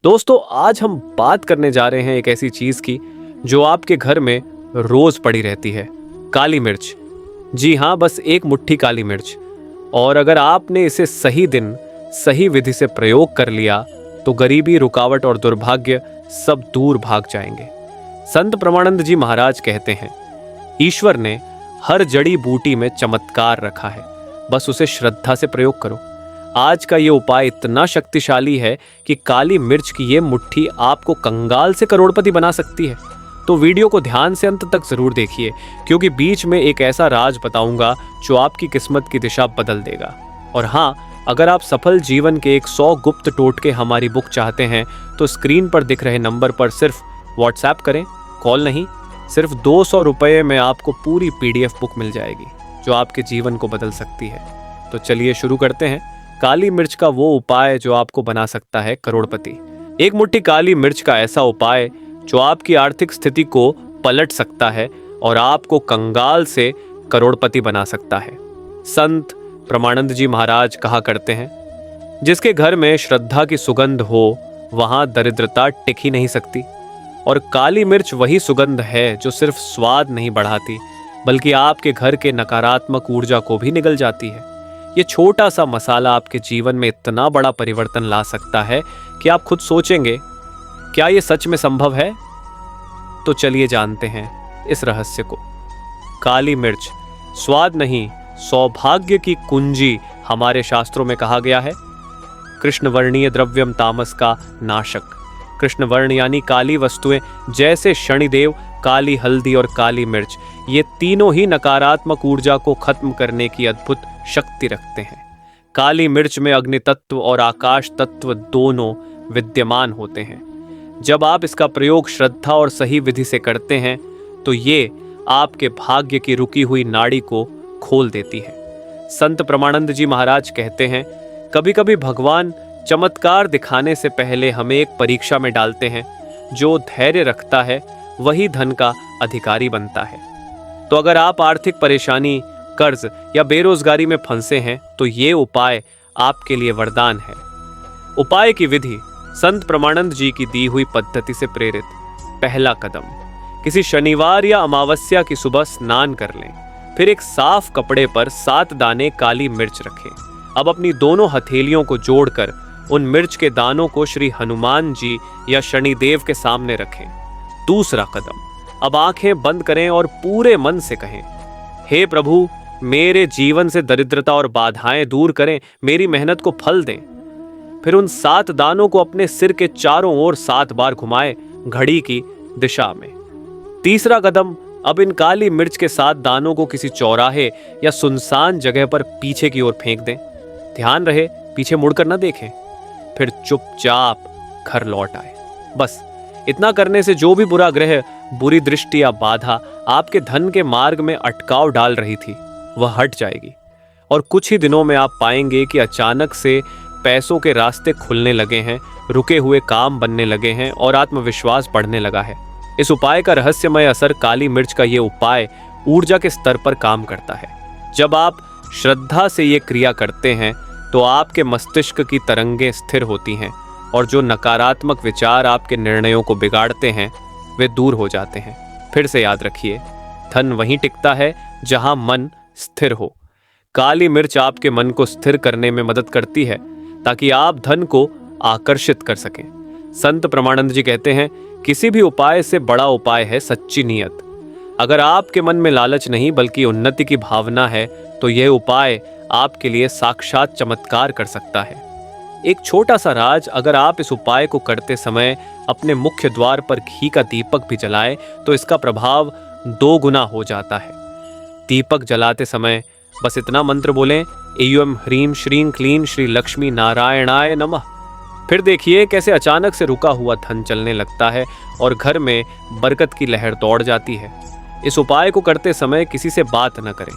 दोस्तों, आज हम बात करने जा रहे हैं एक ऐसी चीज की जो आपके घर में रोज पड़ी रहती है। काली मिर्च। जी हाँ, बस एक मुट्ठी काली मिर्च। और अगर आपने इसे सही दिन सही विधि से प्रयोग कर लिया तो गरीबी, रुकावट और दुर्भाग्य सब दूर भाग जाएंगे। संत प्रमानंद जी महाराज कहते हैं, ईश्वर ने हर जड़ी बूटी में चमत्कार रखा है, बस उसे श्रद्धा से प्रयोग करो। आज का ये उपाय इतना शक्तिशाली है कि काली मिर्च की ये मुट्ठी आपको कंगाल से करोड़पति बना सकती है। तो वीडियो को ध्यान से अंत तक जरूर देखिए, क्योंकि बीच में एक ऐसा राज बताऊंगा जो आपकी किस्मत की दिशा बदल देगा। और हाँ, अगर आप सफल जीवन के 100 गुप्त टोटके हमारी बुक चाहते हैं तो स्क्रीन पर दिख रहे नंबर पर सिर्फ व्हाट्सएप करें, कॉल नहीं। सिर्फ 200 रुपये में आपको पूरी PDF बुक मिल जाएगी जो आपके जीवन को बदल सकती है। तो चलिए शुरू करते हैं। काली मिर्च का वो उपाय जो आपको बना सकता है करोड़पति। एक मुट्ठी काली मिर्च का ऐसा उपाय जो आपकी आर्थिक स्थिति को पलट सकता है और आपको कंगाल से करोड़पति बना सकता है। संत प्रमानंद जी महाराज कहा करते हैं, जिसके घर में श्रद्धा की सुगंध हो वहां दरिद्रता टिक ही नहीं सकती। और काली मिर्च वही सुगंध है जो सिर्फ स्वाद नहीं बढ़ाती बल्कि आपके घर के नकारात्मक ऊर्जा को भी निगल जाती है। ये छोटा सा मसाला आपके जीवन में इतना बड़ा परिवर्तन ला सकता है कि आप खुद सोचेंगे, क्या ये सच में संभव है? तो चलिए जानते हैं इस रहस्य को। काली मिर्च स्वाद नहीं, सौभाग्य की कुंजी हमारे शास्त्रों में कहा गया है। कृष्णवर्णीय द्रव्यम तामस का नाशक। कृष्ण वर्ण यानी काली वस्तुएं जैसे शनिदेव, काली हल्दी और काली मिर्च, ये तीनों ही नकारात्मक ऊर्जा को खत्म करने की अद्भुत शक्ति रखते हैं। काली मिर्च में अग्नि तत्व और आकाश तत्व दोनों विद्यमान होते हैं। जब आप इसका प्रयोग श्रद्धा और सही विधि से करते हैं तो ये आपके भाग्य की रुकी हुई नाड़ी को खोल देती है। संत प्रमानंद जी महाराज कहते हैं, कभी कभी भगवान चमत्कार दिखाने से पहले हमें एक परीक्षा में डालते हैं। जो धैर्य रखता है वही धन का अधिकारी बनता है। तो अगर आप आर्थिक परेशानी, कर्ज या बेरोजगारी में फंसे हैं तो ये उपाय आपके लिए वरदान है। उपाय की विधि संत प्रमानंद जी की दी हुई पद्धति से प्रेरित। पहला कदम, किसी शनिवार या अमावस्या की सुबह स्नान कर लें। फिर एक साफ कपड़े पर 7 दाने काली मिर्च रखें। अब अपनी दोनों हथेलियों को जोड़कर उन मिर्च के दानों को श्री हनुमान जी या शनिदेव के सामने रखें। दूसरा कदम, अब आंखें बंद करें और पूरे मन से कहें, हे प्रभु, मेरे जीवन से दरिद्रता और बाधाएं दूर करें, मेरी मेहनत को फल दें। फिर उन 7 दानों को अपने सिर के चारों ओर 7 बार घुमाएं, घड़ी की दिशा में। तीसरा कदम, अब इन काली मिर्च के 7 दानों को किसी चौराहे या सुनसान जगह पर पीछे की ओर फेंक दें। ध्यान रहे पीछे मुड़कर न देखें। फिर चुपचाप घर लौट आए। बस इतना करने से जो भी बुरा ग्रह, बुरी दृष्टि या बाधा आपके धन के मार्ग में अटकाव डाल रही थी वह हट जाएगी। और कुछ ही दिनों में आप पाएंगे कि अचानक से पैसों के रास्ते खुलने लगे हैं, रुके हुए काम बनने लगे हैं और आत्मविश्वास बढ़ने लगा है। इस उपाय का रहस्यमय असर, काली मिर्च का ये उपाय ऊर्जा के स्तर पर काम करता है। जब आप श्रद्धा से ये क्रिया करते हैं तो आपके मस्तिष्क की तरंगें स्थिर होती हैं और जो नकारात्मक विचार आपके निर्णयों को बिगाड़ते हैं वे दूर हो जाते हैं। फिर से याद रखिए, धन वहीं टिकता है जहां मन स्थिर हो। काली मिर्च आपके मन को स्थिर करने में मदद करती है ताकि आप धन को आकर्षित कर सकें। संत प्रमानंद जी कहते हैं, किसी भी उपाय से बड़ा उपाय है सच्ची नीयत। अगर आपके मन में लालच नहीं बल्कि उन्नति की भावना है तो यह उपाय आपके लिए साक्षात चमत्कार कर सकता है। एक छोटा सा राज, अगर आप इस उपाय को करते समय अपने मुख्य द्वार पर घी का दीपक भी जलाएं तो इसका प्रभाव 2 गुना हो जाता है। दीपक जलाते समय बस इतना मंत्र बोलें, एयम ह्रीम श्रीं क्लीं श्री लक्ष्मी नारायणाय नमः। फिर देखिए कैसे अचानक से रुका हुआ धन चलने लगता है और घर में बरकत की लहर दौड़ जाती है। इस उपाय को करते समय किसी से बात न करें।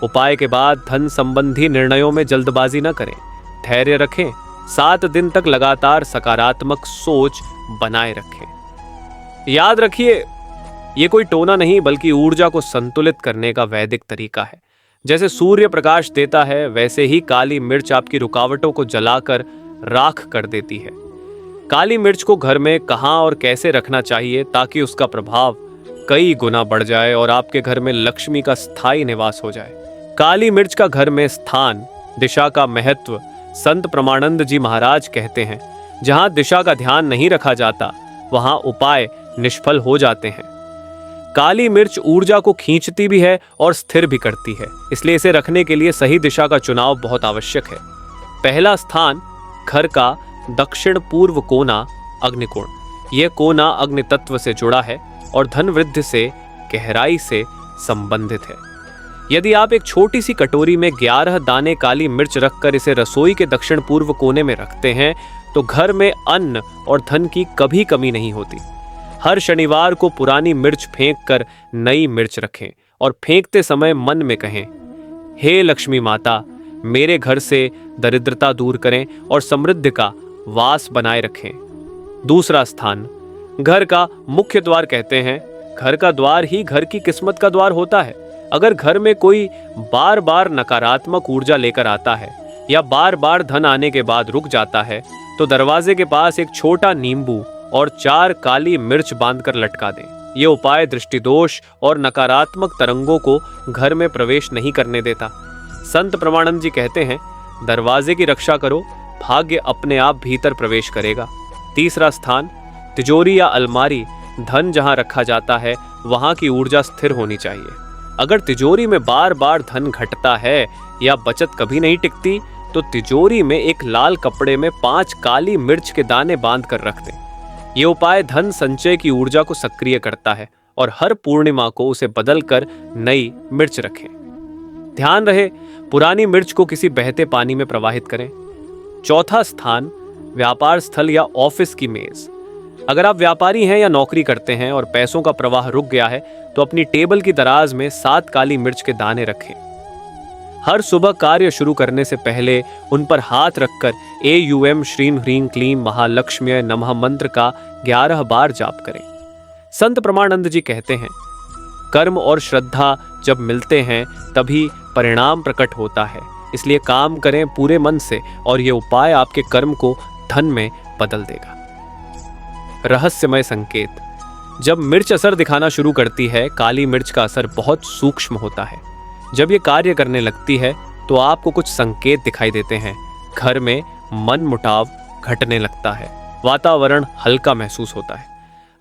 उपाय के बाद धन संबंधी निर्णयों में जल्दबाजी न करें। धैर्य रखें। 7 दिन तक लगातार सकारात्मक सोच बनाए रखें। याद रखिए, ये कोई टोना नहीं बल्कि ऊर्जा को संतुलित करने का वैदिक तरीका है। जैसे सूर्य प्रकाश देता है वैसे ही काली मिर्च आपकी रुकावटों को जलाकर राख कर देती है। काली मिर्च को घर में कहाँ और कैसे रखना चाहिए ताकि उसका प्रभाव कई गुना बढ़ जाए और आपके घर में लक्ष्मी का स्थायी निवास हो जाए। काली मिर्च का घर में स्थान, दिशा का महत्व संत प्रमानंद जी महाराज कहते हैं, जहां दिशा का ध्यान नहीं रखा जाता वहां उपाय निष्फल हो जाते हैं। काली मिर्च ऊर्जा को खींचती भी है और स्थिर भी करती है, इसलिए इसे रखने के लिए सही दिशा का चुनाव बहुत आवश्यक है। पहला स्थान, घर का दक्षिण पूर्व कोना, अग्निकोण। यह कोना अग्नि तत्व से जुड़ा है और धन वृद्धि से गहराई से संबंधित है। यदि आप एक छोटी सी कटोरी में 11 दाने काली मिर्च रखकर इसे रसोई के दक्षिण पूर्व कोने में रखते हैं तो घर में अन्न और धन की कभी कमी नहीं होती। हर शनिवार को पुरानी मिर्च फेंक कर नई मिर्च रखें और फेंकते समय मन में कहें, हे लक्ष्मी माता, मेरे घर से दरिद्रता दूर करें और समृद्धि का वास बनाए रखें। दूसरा स्थान, घर का मुख्य द्वार कहते हैं। घर का द्वार ही घर की किस्मत का द्वार होता है। अगर घर में कोई बार बार नकारात्मक ऊर्जा लेकर आता है या बार बार धन आने के बाद रुक जाता है तो दरवाजे के पास एक छोटा नींबू और 4 काली मिर्च बांधकर लटका दें। ये उपाय दृष्टिदोष और नकारात्मक तरंगों को घर में प्रवेश नहीं करने देता। संत प्रमानंद जी कहते हैं, दरवाजे की रक्षा करो, भाग्य अपने आप भीतर प्रवेश करेगा। तीसरा स्थान, तिजोरी या अलमारी, धन जहां रखा जाता है वहां की ऊर्जा स्थिर होनी चाहिए। अगर तिजोरी में बार बार धन घटता है या बचत कभी नहीं टिकती तो तिजोरी में एक लाल कपड़े में 5 काली मिर्च के दाने बांध कर रख दें। ये उपाय धन संचय की ऊर्जा को सक्रिय करता है और हर पूर्णिमा को उसे बदलकर नई मिर्च रखें। ध्यान रहे, पुरानी मिर्च को किसी बहते पानी में प्रवाहित करें। चौथा स्थान, व्यापार स्थल या ऑफिस की मेज। अगर आप व्यापारी हैं या नौकरी करते हैं और पैसों का प्रवाह रुक गया है तो अपनी टेबल की दराज में 7 काली मिर्च के दाने रखें। हर सुबह कार्य शुरू करने से पहले उन पर हाथ रखकर AUM श्रीं ह्रीं क्लीं महालक्ष्म्यै नमः मंत्र का 11 बार जाप करें। संत प्रमानंद जी कहते हैं, कर्म और श्रद्धा जब मिलते हैं तभी परिणाम प्रकट होता है, इसलिए काम करें पूरे मन से और ये उपाय आपके कर्म को धन में बदल देगा। रहस्यमय संकेत, जब मिर्च असर दिखाना शुरू करती है, काली मिर्च का असर बहुत सूक्ष्म होता है। जब ये कार्य करने लगती है तो आपको कुछ संकेत दिखाई देते हैं। घर में मन मुटाव घटने लगता है, वातावरण हल्का महसूस होता है,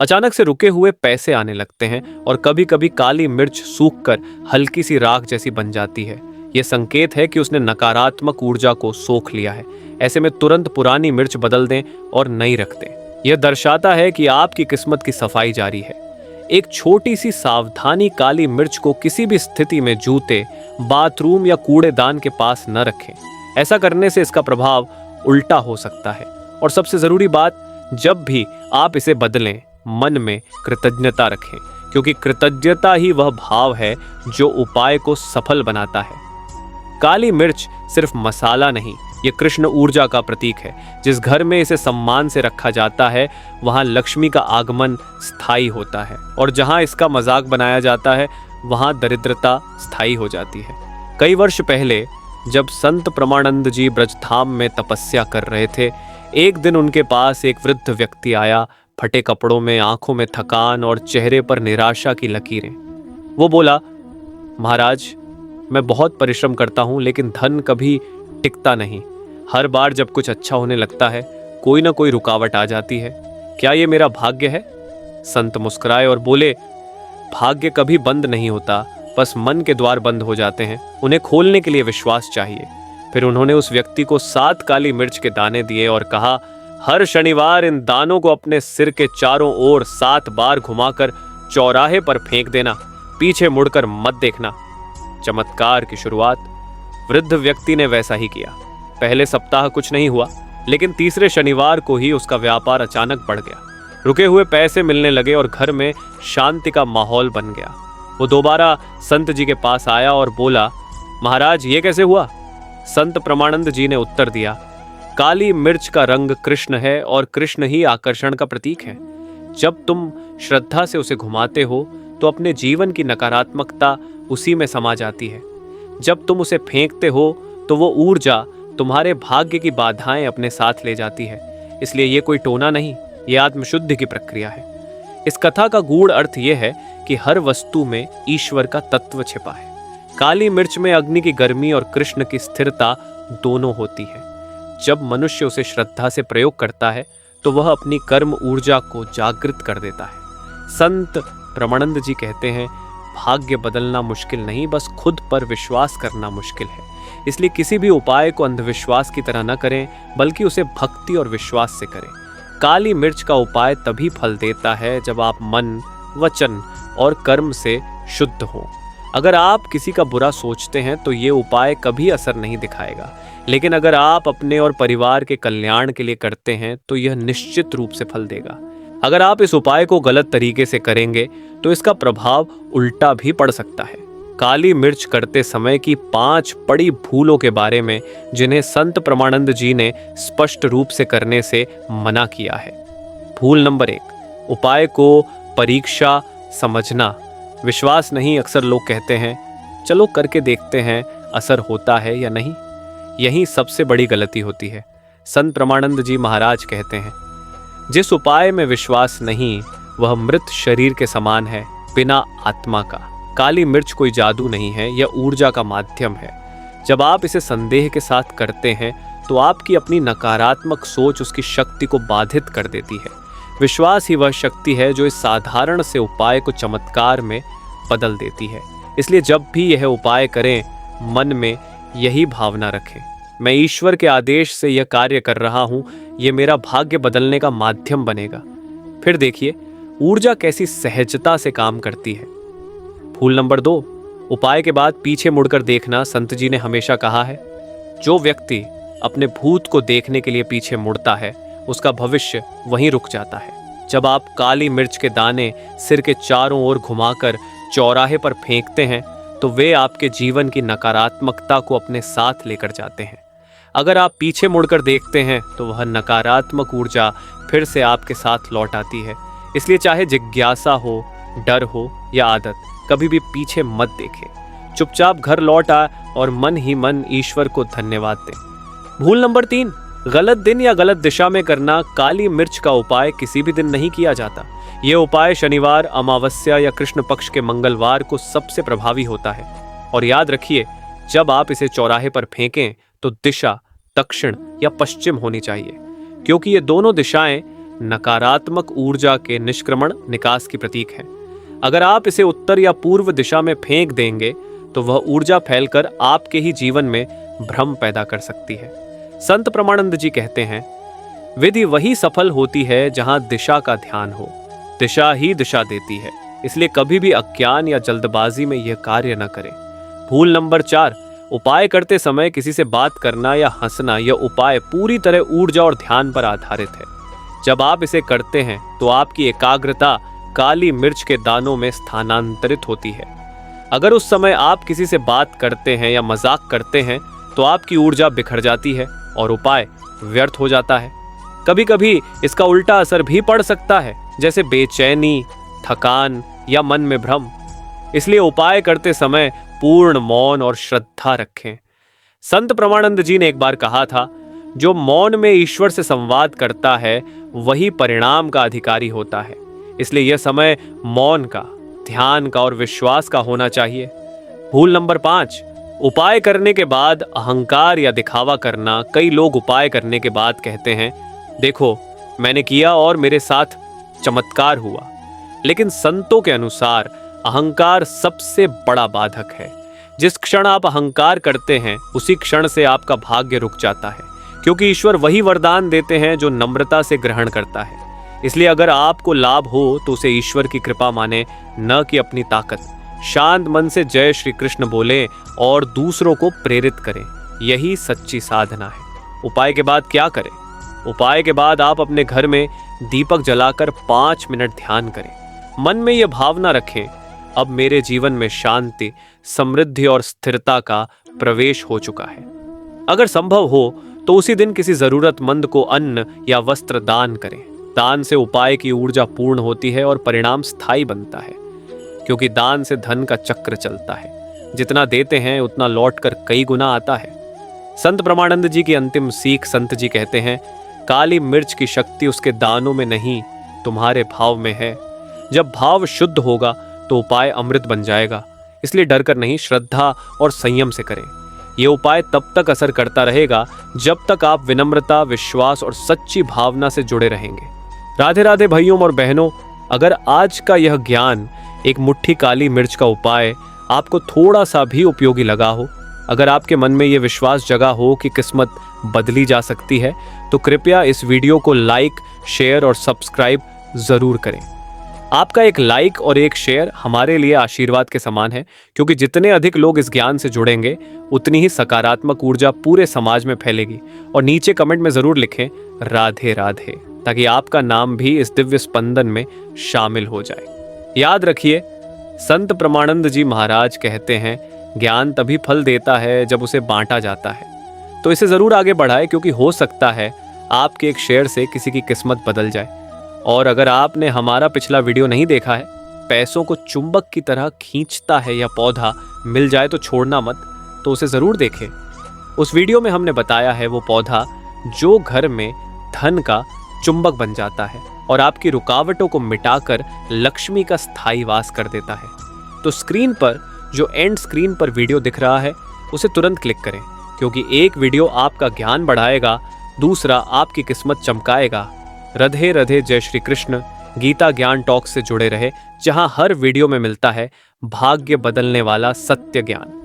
अचानक से रुके हुए पैसे आने लगते हैं और कभी कभी काली मिर्च सूखकर हल्की सी राख जैसी बन जाती है। ये संकेत है कि उसने नकारात्मक ऊर्जा को सोख लिया है। ऐसे में तुरंत पुरानी मिर्च बदल दें और नई रख दें। यह दर्शाता है कि आपकी किस्मत की सफाई जारी है। एक छोटी सी सावधानी, काली मिर्च को किसी भी स्थिति में जूते, बाथरूम या कूड़ेदान के पास न रखें। ऐसा करने से इसका प्रभाव उल्टा हो सकता है। और सबसे जरूरी बात, जब भी आप इसे बदलें मन में कृतज्ञता रखें, क्योंकि कृतज्ञता ही वह भाव है जो उपाय को सफल बनाता है। काली मिर्च सिर्फ मसाला नहीं, ये कृष्ण ऊर्जा का प्रतीक है। जिस घर में इसे सम्मान से रखा जाता है वहां लक्ष्मी का आगमन स्थायी होता है और जहां इसका मजाक बनाया जाता है वहां दरिद्रता स्थायी हो जाती है। कई वर्ष पहले जब संत प्रमानंद जी ब्रजधाम में तपस्या कर रहे थे, एक दिन उनके पास एक वृद्ध व्यक्ति आया, फटे कपड़ों में, आंखों में थकान और चेहरे पर निराशा की लकीरें। वो बोला, महाराज, मैं बहुत परिश्रम करता हूं लेकिन धन कभी टिकता नहीं। हर बार जब कुछ अच्छा होने लगता है कोई ना कोई रुकावट आ जाती है। क्या ये मेरा भाग्य है? संत मुस्कुराए और बोले, भाग्य कभी बंद नहीं होता, बस मन के द्वार बंद हो जाते हैं, उन्हें खोलने के लिए विश्वास चाहिए। फिर उन्होंने उस व्यक्ति को 7 काली मिर्च के दाने दिए और कहा, हर शनिवार इन दानों को अपने सिर के चारों ओर 7 बार घुमाकर चौराहे पर फेंक देना, पीछे मुड़कर मत देखना। चमत्कार की शुरुआत। वृद्ध व्यक्ति ने वैसा ही किया। पहले सप्ताह कुछ नहीं हुआ, लेकिन तीसरे शनिवार को ही उसका व्यापार अचानक बढ़ गया। रुके हुए पैसे मिलने लगे और घर में शांति का माहौल बन गया। वो दोबारा संत जी के पास आया और बोला, महाराज, ये कैसे हुआ? संत प्रमानंद जी ने उत्तर दिया, काली मिर्च का रंग कृष्ण है और कृष्ण ही आकर्षण का प्रतीक है। जब तुम श्रद्धा से उसे घुमाते हो तो अपने जीवन की नकारात्मकता उसी में समा जाती है। जब तुम उसे फेंकते हो तो वो ऊर्जा तुम्हारे भाग्य की बाधाएं अपने साथ ले जाती है। इसलिए ये कोई टोना नहीं, ये आत्मशुद्धि की प्रक्रिया है। इस कथा का गूढ़ अर्थ यह है कि हर वस्तु में ईश्वर का तत्व छिपा है। काली मिर्च में अग्नि की गर्मी और कृष्ण की स्थिरता दोनों होती है। जब मनुष्य उसे श्रद्धा से प्रयोग करता है तो वह अपनी कर्म ऊर्जा को जागृत कर देता है। संत प्रमानंद जी कहते हैं, भाग्य बदलना मुश्किल नहीं, बस खुद पर विश्वास करना मुश्किल है। इसलिए किसी भी उपाय को अंधविश्वास की तरह न करें, बल्कि उसे भक्ति और विश्वास से करें। काली मिर्च का उपाय तभी फल देता है जब आप मन, वचन और कर्म से शुद्ध हों। अगर आप किसी का बुरा सोचते हैं तो ये उपाय कभी असर नहीं दिखाएगा, लेकिन अगर आप अपने और परिवार के कल्याण के लिए करते हैं तो यह निश्चित रूप से फल देगा। अगर आप इस उपाय को गलत तरीके से करेंगे तो इसका प्रभाव उल्टा भी पड़ सकता है। काली मिर्च करते समय की 5 बड़ी भूलों के बारे में जिन्हें संत प्रमानंद जी ने स्पष्ट रूप से करने से मना किया है। भूल नंबर 1, उपाय को परीक्षा समझना। विश्वास नहीं, अक्सर लोग कहते हैं चलो करके देखते हैं असर होता है या नहीं। यही सबसे बड़ी गलती होती है। संत प्रमानंद जी महाराज कहते हैं, जिस उपाय में विश्वास नहीं वह मृत शरीर के समान है, बिना आत्मा का। काली मिर्च कोई जादू नहीं है, यह ऊर्जा का माध्यम है। जब आप इसे संदेह के साथ करते हैं तो आपकी अपनी नकारात्मक सोच उसकी शक्ति को बाधित कर देती है। विश्वास ही वह शक्ति है जो इस साधारण से उपाय को चमत्कार में बदल देती है। इसलिए जब भी यह उपाय करें, मन में यही भावना रखें, मैं ईश्वर के आदेश से यह कार्य कर रहा हूं, यह मेरा भाग्य बदलने का माध्यम बनेगा। फिर देखिए ऊर्जा कैसी सहजता से काम करती है। भूल नंबर 2, उपाय के बाद पीछे मुड़कर देखना। संत जी ने हमेशा कहा है, जो व्यक्ति अपने भूत को देखने के लिए पीछे मुड़ता है उसका भविष्य वहीं रुक जाता है। जब आप काली मिर्च के दाने सिर के चारों ओर घुमाकर चौराहे पर फेंकते हैं तो वे आपके जीवन की नकारात्मकता को अपने साथ लेकर जाते हैं। अगर आप पीछे मुड़कर देखते हैं तो वह नकारात्मक ऊर्जा फिर से आपके साथ लौट आती है। इसलिए चाहे जिज्ञासा हो, डर हो या आदत, कभी भी पीछे मत देखें। चुपचाप घर लौट आए और मन ही मन ईश्वर को धन्यवाद दें। भूल नंबर 3, गलत दिन या गलत दिशा में करना। काली मिर्च का उपाय किसी भी दिन नहीं किया जाता। ये उपाय शनिवार, अमावस्या या कृष्ण पक्ष के मंगलवार को सबसे प्रभावी होता है। और याद रखिए, जब आप इसे चौराहे पर फेंकें तो दिशा दक्षिण या पश्चिम होनी चाहिए, क्योंकि ये दोनों दिशाएं नकारात्मक ऊर्जा के निष्क्रमण निकास की प्रतीक हैं। अगर आप इसे उत्तर या पूर्व दिशा में फेंक देंगे तो वह ऊर्जा फैलकर आपके ही जीवन में भ्रम पैदा कर सकती है। संत प्रमानंद जी कहते हैं, विधि वही सफल होती है जहां दिशा का ध्यान हो। दिशा ही दिशा देती है, इसलिए कभी भी अज्ञान या जल्दबाजी में यह कार्य न करें। भूल नंबर 4, उपाय करते समय किसी से बात करना या हंसना। यह उपाय पूरी तरह ऊर्जा और ध्यान पर आधारित है। जब आप इसे करते हैं तो आपकी एकाग्रता काली मिर्च के दानों में स्थानांतरित होती है। अगर उस समय आप किसी से बात करते हैं या मजाक करते हैं तो आपकी ऊर्जा बिखर जाती है और उपाय व्यर्थ हो जाता है। कभी कभी इसका उल्टा असर भी पड़ सकता है, जैसे बेचैनी, थकान या मन में भ्रम। इसलिए उपाय करते समय पूर्ण मौन और श्रद्धा रखें। संत प्रमानंद जी ने एक बार कहा था, जो मौन में ईश्वर से संवाद करता है वही परिणाम का अधिकारी होता है। इसलिए यह समय मौन का, ध्यान का और विश्वास का होना चाहिए। भूल नंबर 5, उपाय करने के बाद अहंकार या दिखावा करना। कई लोग उपाय करने के बाद कहते हैं, देखो मैंने किया और मेरे साथ चमत्कार हुआ। लेकिन संतों के अनुसार अहंकार सबसे बड़ा बाधक है। जिस क्षण आप अहंकार करते हैं उसी क्षण से आपका भाग्य रुक जाता है, क्योंकि ईश्वर वही वरदान देते हैं जो नम्रता से ग्रहण करता है। इसलिए अगर आपको लाभ हो तो उसे ईश्वर की कृपा माने, न कि अपनी ताकत। शांत मन से जय श्री कृष्ण बोलें और दूसरों को प्रेरित करें, यही सच्ची साधना है। उपाय के बाद क्या करें? उपाय के बाद आप अपने घर में दीपक जलाकर 5 मिनट ध्यान करें। मन में यह भावना रखें, अब मेरे जीवन में शांति, समृद्धि और स्थिरता का प्रवेश हो चुका है। अगर संभव हो तो उसी दिन किसी जरूरतमंद को अन्न या वस्त्र दान करें। दान से उपाय की ऊर्जा पूर्ण होती है और परिणाम स्थायी बनता है, क्योंकि दान से धन का चक्र चलता है। जितना देते हैं उतना लौटकर कई गुना आता है। संत प्रमानंद जी की अंतिम सीख संत जी कहते हैं, काली मिर्च की शक्ति उसके दानों में नहीं, तुम्हारे भाव में है। जब भाव शुद्ध होगा तो उपाय अमृत बन जाएगा। इसलिए डर कर नहीं, श्रद्धा और संयम से करें। यह उपाय तब तक असर करता रहेगा जब तक आप विनम्रता, विश्वास और सच्ची भावना से जुड़े रहेंगे। राधे राधे भाइयों और बहनों, अगर आज का यह ज्ञान, एक मुट्ठी काली मिर्च का उपाय, आपको थोड़ा सा भी उपयोगी लगा हो, अगर आपके मन में यह विश्वास जगा हो कि किस्मत बदली जा सकती है, तो कृपया इस वीडियो को लाइक, शेयर और सब्सक्राइब जरूर करें। आपका एक लाइक और एक शेयर हमारे लिए आशीर्वाद के समान है, क्योंकि जितने अधिक लोग इस ज्ञान से जुड़ेंगे उतनी ही सकारात्मक ऊर्जा पूरे समाज में फैलेगी। और नीचे कमेंट में जरूर लिखें राधे राधे, ताकि आपका नाम भी इस दिव्य स्पंदन में शामिल हो जाए। याद रखिए, संत प्रमानंद जी महाराज कहते हैं, ज्ञान तभी फल देता है जब उसे बांटा जाता है। तो इसे जरूर आगे बढ़ाएं, क्योंकि हो सकता है आपके एक शेयर से किसी की किस्मत बदल जाए। और अगर आपने हमारा पिछला वीडियो नहीं देखा है, पैसों को चुंबक की तरह खींचता है यह पौधा, मिल जाए तो छोड़ना मत, तो उसे जरूर देखें। उस वीडियो में हमने बताया है वो पौधा जो घर में धन का चुंबक बन जाता है और आपकी रुकावटों को मिटाकर लक्ष्मी का स्थायी वास कर देता है। तो स्क्रीन पर जो एंड स्क्रीन पर वीडियो दिख रहा है, उसे तुरंत क्लिक करें, क्योंकि एक वीडियो आपका ज्ञान बढ़ाएगा, दूसरा आपकी किस्मत चमकाएगा। राधे राधे, जय श्री कृष्ण। गीता ज्ञान टॉक से जुड़े रहे, जहां हर वीडियो में मिलता है भाग्य बदलने वाला सत्य ज्ञान।